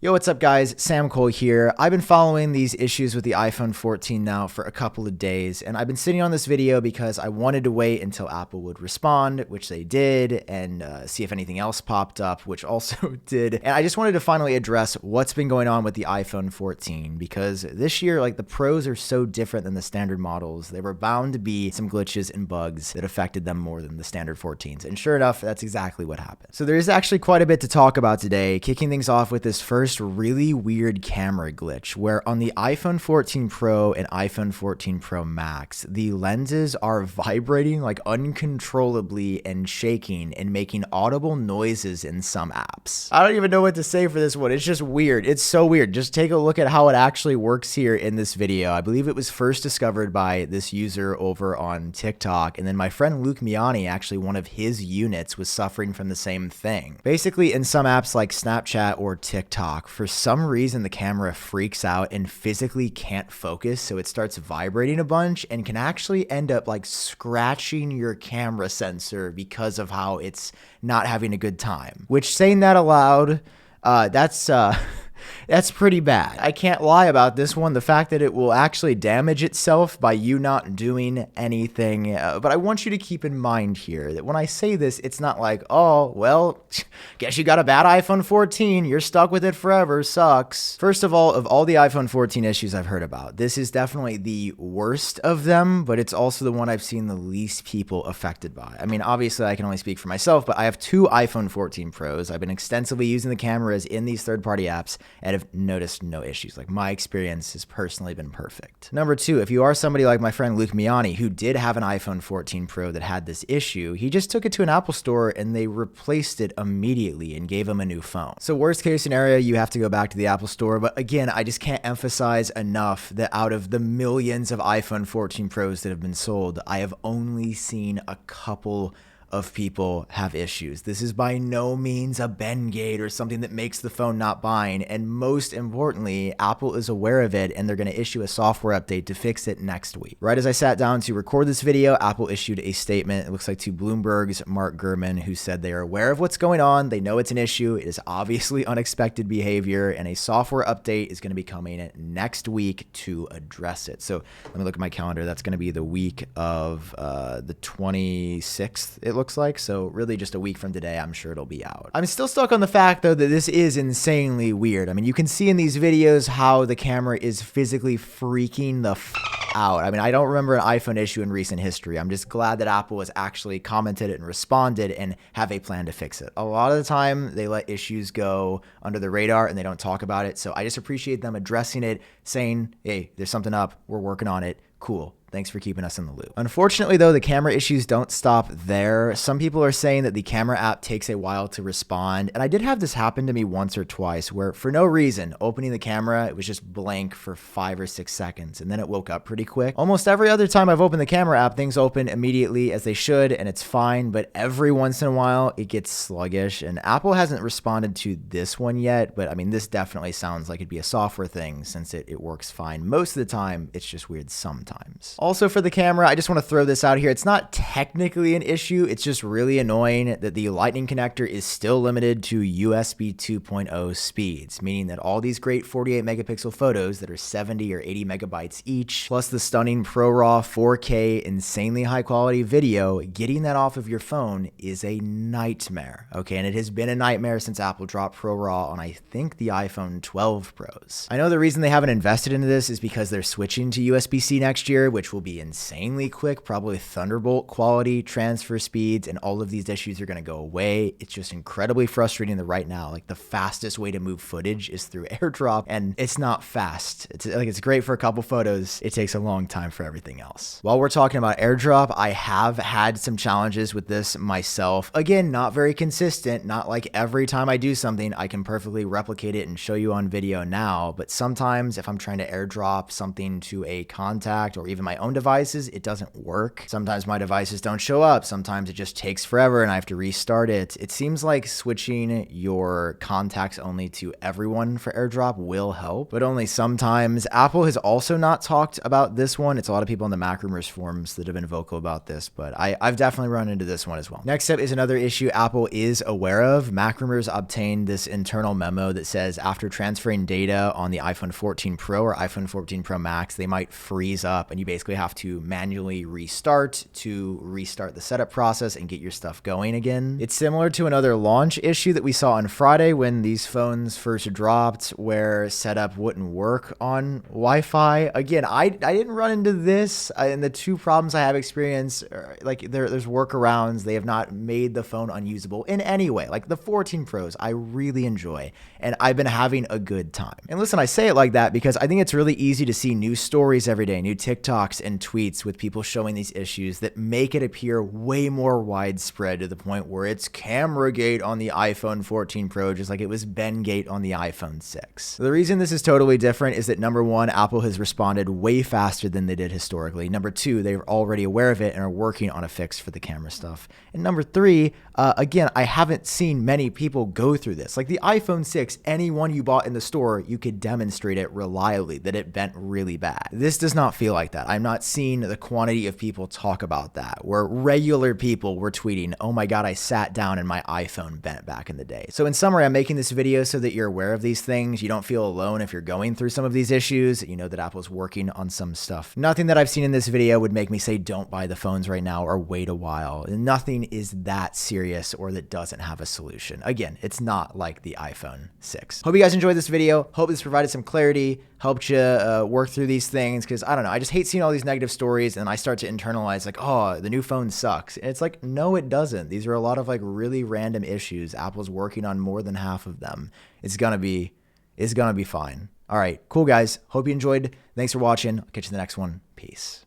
Yo, what's up guys? Sam Cole here. I've been following these issues with the iPhone 14 now for a couple of days, and I've been sitting on this video because I wanted to wait until Apple would respond, which they did, and see if anything else popped up, which also did. And I just wanted to finally address what's been going on with the iPhone 14, because this year, like, the pros are so different than the standard models. There were bound to be some glitches and bugs that affected them more than the standard 14s, and sure enough, that's exactly what happened. So there is actually quite a bit to talk about today, kicking things off with this first really weird camera glitch where on the iPhone 14 Pro and iPhone 14 Pro Max, the lenses are vibrating like uncontrollably and shaking and making audible noises in some apps. I don't even know what to say for this one. It's just weird. It's so weird. Just take a look at how it actually works here in this video. I believe it was first discovered by this user over on TikTok, and then my friend Luke Miani, actually one of his units, was suffering from the same thing. Basically, in some apps like Snapchat or TikTok, for some reason the camera freaks out and physically can't focus, so it starts vibrating a bunch and can actually end up like scratching your camera sensor because of how it's not having a good time. Which, saying that aloud, that's pretty bad. I can't lie about this one. The fact that it will actually damage itself by you not doing anything. But I want you to keep in mind here that when I say this, it's not like, oh, well, guess you got a bad iPhone 14. You're stuck with it forever. Sucks. First of all the iPhone 14 issues I've heard about, this is definitely the worst of them, but it's also the one I've seen the least people affected by. I mean, obviously I can only speak for myself, but I have two iPhone 14 Pros. I've been extensively using the cameras in these third-party apps and have noticed no issues. Like, my experience has personally been perfect. Number two, if you are somebody like my friend Luke Miani, who did have an iPhone 14 Pro that had this issue, he just took it to an Apple store and they replaced it immediately and gave him a new phone. So worst case scenario, you have to go back to the Apple store. But again, I just can't emphasize enough that out of the millions of iPhone 14 Pros that have been sold, I have only seen a couple of people have issues. This is by no means a Bengate or something that makes the phone not buying. And most importantly, Apple is aware of it and they're going to issue a software update to fix it next week. Right as I sat down to record this video, Apple issued a statement, it looks like to Bloomberg's Mark Gurman, who said they are aware of what's going on. They know it's an issue. It is obviously unexpected behavior, and a software update is going to be coming next week to address it. So let me look at my calendar. That's going to be the week of the 26th, it looks like. So really just a week from today, I'm sure it'll be out. I'm still stuck on the fact though that this is insanely weird. I mean, you can see in these videos how the camera is physically freaking the out. I mean, I don't remember an iPhone issue in recent history. I'm just glad that Apple has actually commented and responded and have a plan to fix it. A lot of the time they let issues go under the radar and they don't talk about it. So I just appreciate them addressing it, saying, hey, there's something up, we're working on it. Cool. Thanks for keeping us in the loop. Unfortunately, though, the camera issues don't stop there. Some people are saying that the camera app takes a while to respond. And I did have this happen to me once or twice where for no reason, opening the camera, it was just blank for 5 or 6 seconds. And then it woke up pretty quick. Almost every other time I've opened the camera app, things open immediately as they should, and it's fine. But every once in a while, it gets sluggish. And Apple hasn't responded to this one yet. But I mean, this definitely sounds like it'd be a software thing since it works fine. Most of the time, it's just weird sometimes. Also for the camera, I just want to throw this out here. It's not technically an issue. It's just really annoying that the lightning connector is still limited to USB 2.0 speeds, meaning that all these great 48 megapixel photos that are 70 or 80 megabytes each, plus the stunning ProRAW 4K insanely high quality video, getting that off of your phone is a nightmare. Okay, and it has been a nightmare since Apple dropped ProRAW on, I think, the iPhone 12 Pros. I know the reason they haven't invested into this is because they're switching to USB-C next year, which will be insanely quick, probably Thunderbolt quality transfer speeds, and all of these issues are going to go away. It's just incredibly frustrating that right now, like, the fastest way to move footage is through AirDrop, and it's not fast. It's great for a couple photos. It takes a long time for everything else. While we're talking about AirDrop, I have had some challenges with this myself. Again, not very consistent. Not like every time I do something, I can perfectly replicate it and show you on video now, but sometimes if I'm trying to AirDrop something to a contact or even my own devices, it doesn't work. Sometimes my devices don't show up. Sometimes it just takes forever and I have to restart it. It seems like switching your contacts only to everyone for AirDrop will help, but only sometimes. Apple has also not talked about this one. It's a lot of people in the Mac Rumors forums that have been vocal about this, but I've definitely run into this one as well. Next up is another issue Apple is aware of. Mac Rumors obtained this internal memo that says after transferring data on the iPhone 14 Pro or iPhone 14 Pro Max, they might freeze up and you basically have to manually restart the setup process and get your stuff going again. It's similar to another launch issue that we saw on Friday when these phones first dropped where setup wouldn't work on Wi-Fi. Again, I didn't run into this, and the two problems I have experienced, like there's workarounds. They have not made the phone unusable in any way. Like the 14 Pros, I really enjoy, and I've been having a good time. And listen, I say it like that because I think it's really easy to see new stories every day, new TikToks and tweets with people showing these issues that make it appear way more widespread to the point where it's camera gate on the iPhone 14 Pro, just like it was Ben gate on the iPhone 6. The reason this is totally different is that number one, Apple has responded way faster than they did historically. Number two, they're already aware of it and are working on a fix for the camera stuff. And number three, again, I haven't seen many people go through this. Like the iPhone 6, any one you bought in the store, you could demonstrate it reliably that it bent really bad. This does not feel like that. I'm not seeing the quantity of people talk about that, where regular people were tweeting, oh my God, I sat down and my iPhone bent back in the day. So in summary, I'm making this video so that you're aware of these things. You don't feel alone if you're going through some of these issues. You know that Apple's working on some stuff. Nothing that I've seen in this video would make me say don't buy the phones right now or wait a while. Nothing is that serious or that doesn't have a solution. Again, it's not like the iPhone 6. Hope you guys enjoyed this video. Hope this provided some clarity, helped you work through these things, because I don't know, I just hate seeing all these negative stories and I start to internalize like, oh, the new phone sucks. And it's like, no, it doesn't. These are a lot of like really random issues. Apple's working on more than half of them. It's gonna be fine. All right, cool guys. Hope you enjoyed. Thanks for watching. I'll catch you in the next one. Peace.